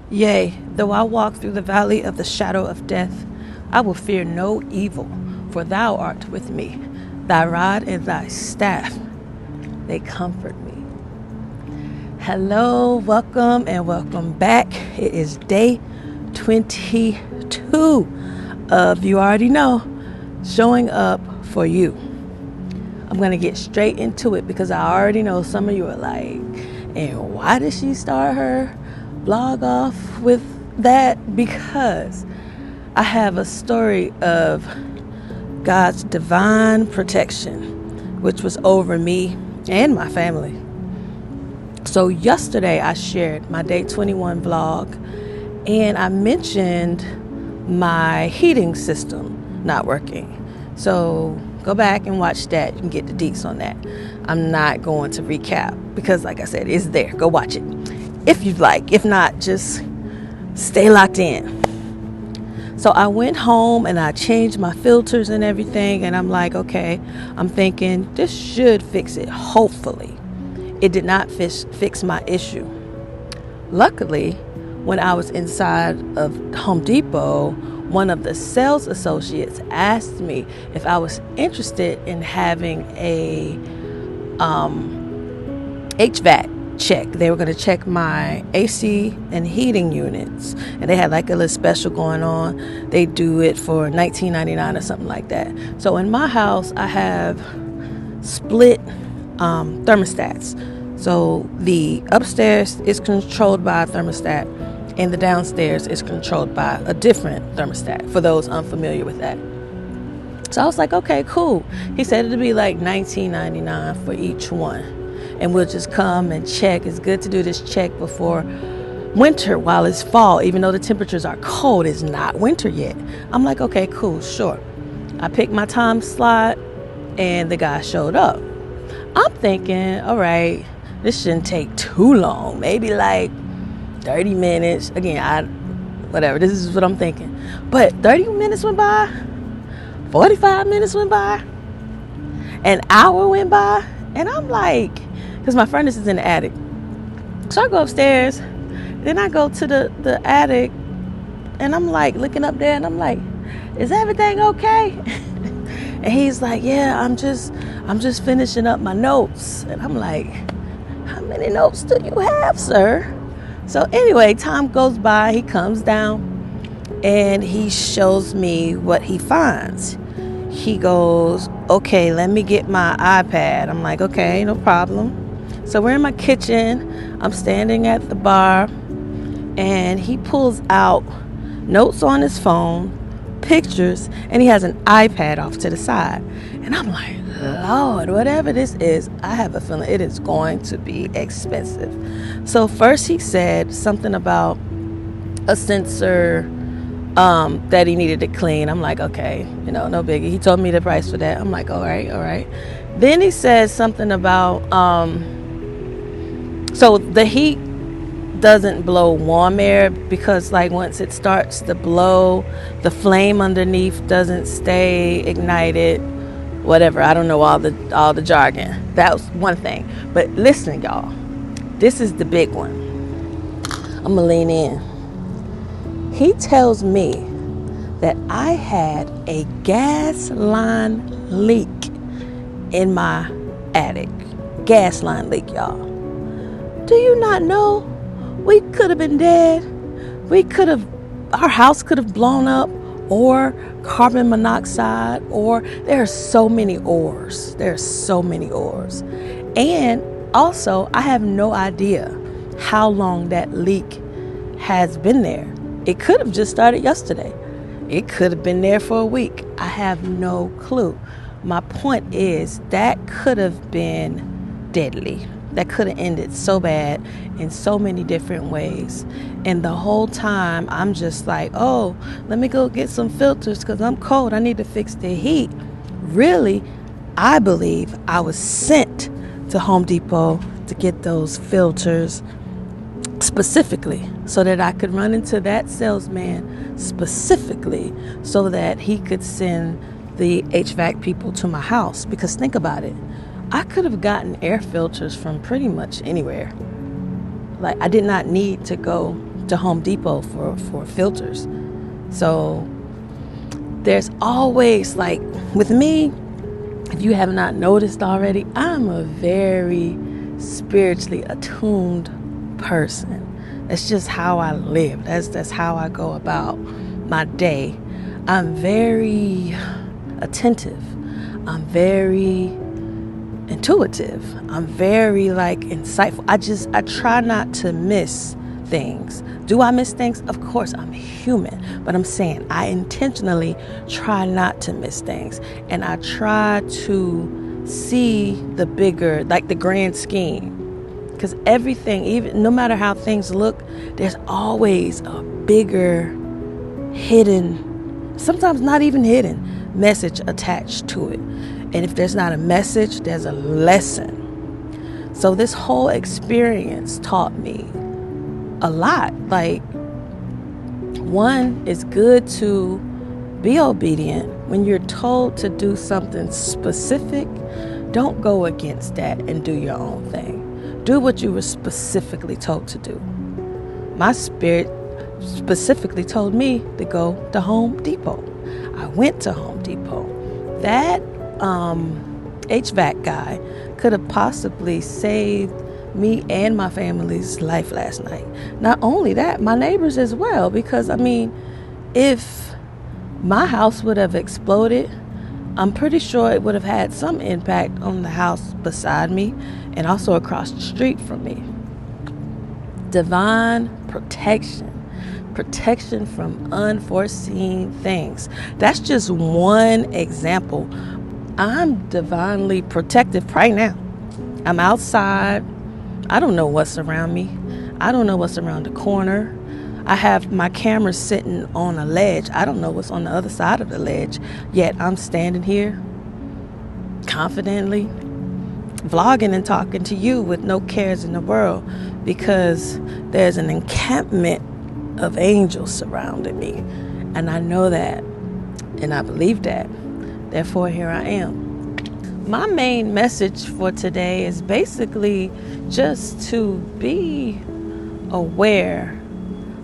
Yea, though I walk through the valley of the shadow of death, I will fear no evil, for thou art with me. Thy rod and thy staff, they comfort me. Hello, welcome, and welcome back. It is day 22 of You Already Know, showing up for you. I'm going to get straight into it because I already know some of you are like, and why did she start her blog off with that? Because I have a story of God's divine protection, which was over me and my family. So yesterday I shared my day 21 vlog, and I mentioned my heating system not working. So go back and watch that. You can get the deets on that. I'm not going to recap because, like I said, it's there. Go watch it if you'd like. If not, just stay locked in. So I went home and I changed my filters and everything, and I'm like, okay, I'm thinking this should fix it, hopefully. It did not fix my issue. Luckily, when I was inside of Home Depot, one of the sales associates asked me if I was interested in having a HVAC check. They were going to check my AC and heating units, and they had like a little special going on. They do it for $19.99 or something like that. So in my house, I have split thermostats. So the upstairs is controlled by a thermostat, and the downstairs is controlled by a different thermostat, for those unfamiliar with that. So I was like, okay, cool. He said it'd be like $19.99 for each one, and we'll just come and check. It's good to do this check before winter while it's fall, even though the temperatures are cold. It's not winter yet. I'm like, okay, cool, sure. I picked my time slot, and the guy showed up. I'm thinking, all right, this shouldn't take too long, maybe like 30 minutes. Again, whatever, this is what I'm thinking. But 30 minutes went by, 45 minutes went by, an hour went by, and I'm like, because my furnace is in the attic. So I go upstairs, then I go to the attic, and I'm like looking up there, and I'm like, is everything okay? And he's like, yeah, I'm just finishing up my notes. And I'm like, how many notes do you have, sir? So anyway, time goes by, he comes down, and he shows me what he finds. He goes, okay, let me get my iPad. I'm like, okay, no problem. So we're in my kitchen. I'm standing at the bar, and he pulls out notes on his phone, pictures, and he has an iPad off to the side. And I'm like, Lord, whatever this is, I have a feeling it is going to be expensive. So first he said something about a sensor that he needed to clean. I'm like, okay, no biggie. He told me the price for that. I'm like, all right. Then he said something about so the heat doesn't blow warm air, because like once it starts to blow, the flame underneath doesn't stay ignited, whatever. I don't know all the jargon. That was one thing. But listen, y'all, this is the big one. I'm gonna lean in. He tells me that I had a gas line leak in my attic. Gas line leak, y'all. Do you not know? We could have been dead. Our house could have blown up, or carbon monoxide, or there are so many ors. And also, I have no idea how long that leak has been there. It could have just started yesterday. It could have been there for a week. I have no clue. My point is that could have been deadly. That could have ended so bad in so many different ways. And the whole time I'm just like, oh, let me go get some filters because I'm cold. I need to fix the heat. Really, I believe I was sent to Home Depot to get those filters specifically so that I could run into that salesman specifically so that he could send the HVAC people to my house. Because think about it. I could have gotten air filters from pretty much anywhere. Like, I did not need to go to Home Depot for filters. So there's always, like, with me, if you have not noticed already, I'm a very spiritually attuned person. That's just how I live. That's how I go about my day. I'm very attentive. I'm very intuitive. I'm very, like, insightful. I try not to miss things. Do I miss things? Of course, I'm human, but I'm saying I intentionally try not to miss things, and I try to see the bigger, like the grand scheme, because everything, even no matter how things look, there's always a bigger hidden, sometimes not even hidden, message attached to it. And if there's not a message, there's a lesson. So this whole experience taught me a lot. Like, one, it's good to be obedient. When you're told to do something specific, don't go against that and do your own thing. Do what you were specifically told to do. My spirit specifically told me to go to Home Depot. I went to Home Depot. That HVAC guy could have possibly saved me and my family's life last night. Not only that, my neighbors as well, because I mean, if my house would have exploded, I'm pretty sure it would have had some impact on the house beside me and also across the street from me. Divine protection from unforeseen things. That's just one example. I'm divinely protected right now. I'm outside. I don't know what's around me. I don't know what's around the corner. I have my camera sitting on a ledge. I don't know what's on the other side of the ledge. Yet I'm standing here confidently vlogging and talking to you with no cares in the world, because there's an encampment of angels surrounding me. And I know that, and I believe that. Therefore, here I am. My main message for today is basically just to be aware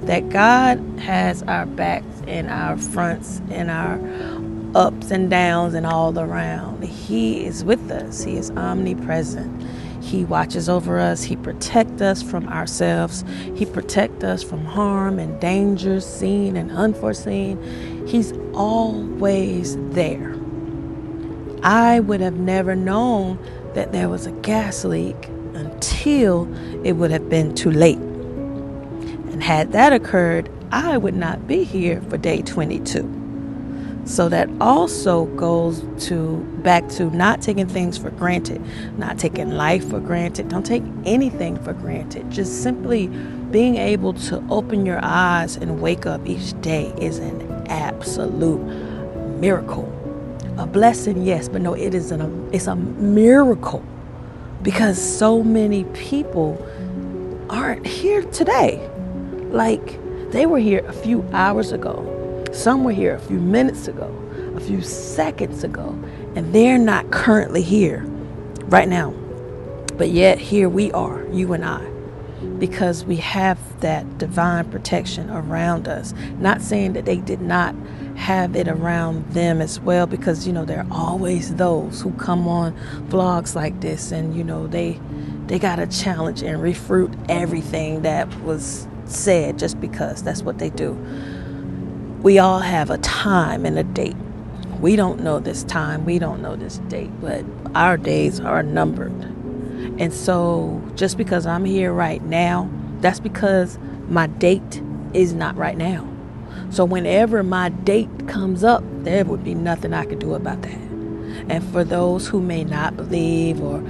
that God has our backs and our fronts and our ups and downs and all around. He is with us. He is omnipresent. He watches over us. He protects us from ourselves. He protects us from harm and dangers, seen and unforeseen. He's always there. I would have never known that there was a gas leak until it would have been too late. And had that occurred, I would not be here for day 22. So that also goes back to not taking things for granted, not taking life for granted. Don't take anything for granted. Just simply being able to open your eyes and wake up each day is an absolute miracle. A blessing, yes, but no, it's a miracle, because so many people aren't here today. Like, they were here a few hours ago. Some were here a few minutes ago, a few seconds ago, and they're not currently here right now. But yet here we are, you and I, because we have that divine protection around us. Not saying that they did not have it around them as well, because, you know, there are always those who come on vlogs like this and, you know, they got to challenge and refute everything that was said just because that's what they do. We all have a time and a date. We don't know this time, we don't know this date, but our days are numbered. And so just because I'm here right now, that's because my date is not right now. So whenever my date comes up, there would be nothing I could do about that. And for those who may not believe or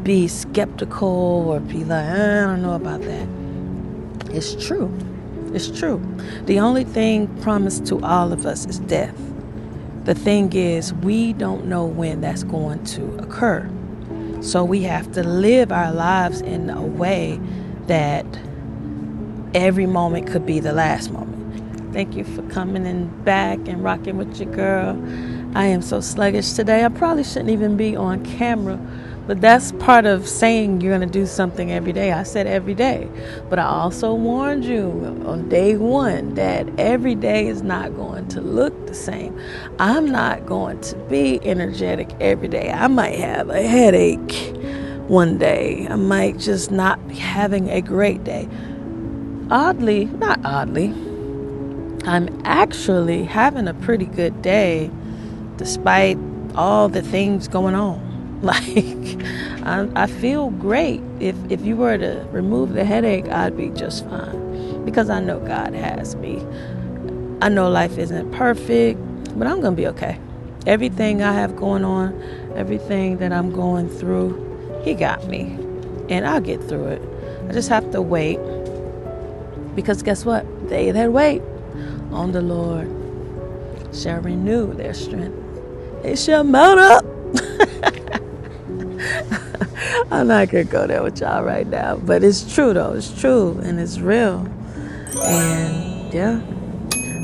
be skeptical or be like, I don't know about that, it's true. It's true. The only thing promised to all of us is death. The thing is, we don't know when that's going to occur. So we have to live our lives in a way that every moment could be the last moment. Thank you for coming in back and rocking with your girl. I am so sluggish today. I probably shouldn't even be on camera, But that's part of saying you're going to do something every day. I said every day. But I also warned you on day one that every day is not going to look the same. I'm not going to be energetic every day. I might have a headache one day. I might just not be having a great day. Not oddly, I'm actually having a pretty good day despite all the things going on. Like, I feel great. If you were to remove the headache, I'd be just fine because I know God has me. I know life isn't perfect, but I'm going to be okay. Everything I have going on, everything that I'm going through, He got me, and I'll get through it. I just have to wait, because guess what? They that wait on the Lord shall renew their strength. They shall mount up. I'm not going to go there with y'all right now, but it's true though. It's true and it's real. And yeah,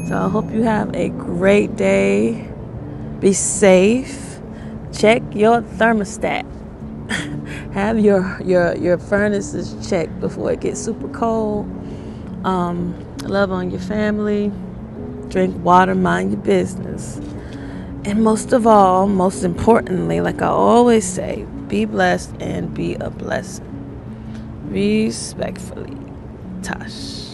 so I hope you have a great day. Be safe. Check your thermostat. Have your furnaces checked before it gets super cold. Love on your family. Drink water, mind your business. And most of all, most importantly, like I always say, be blessed and be a blessing. Respectfully, Tash.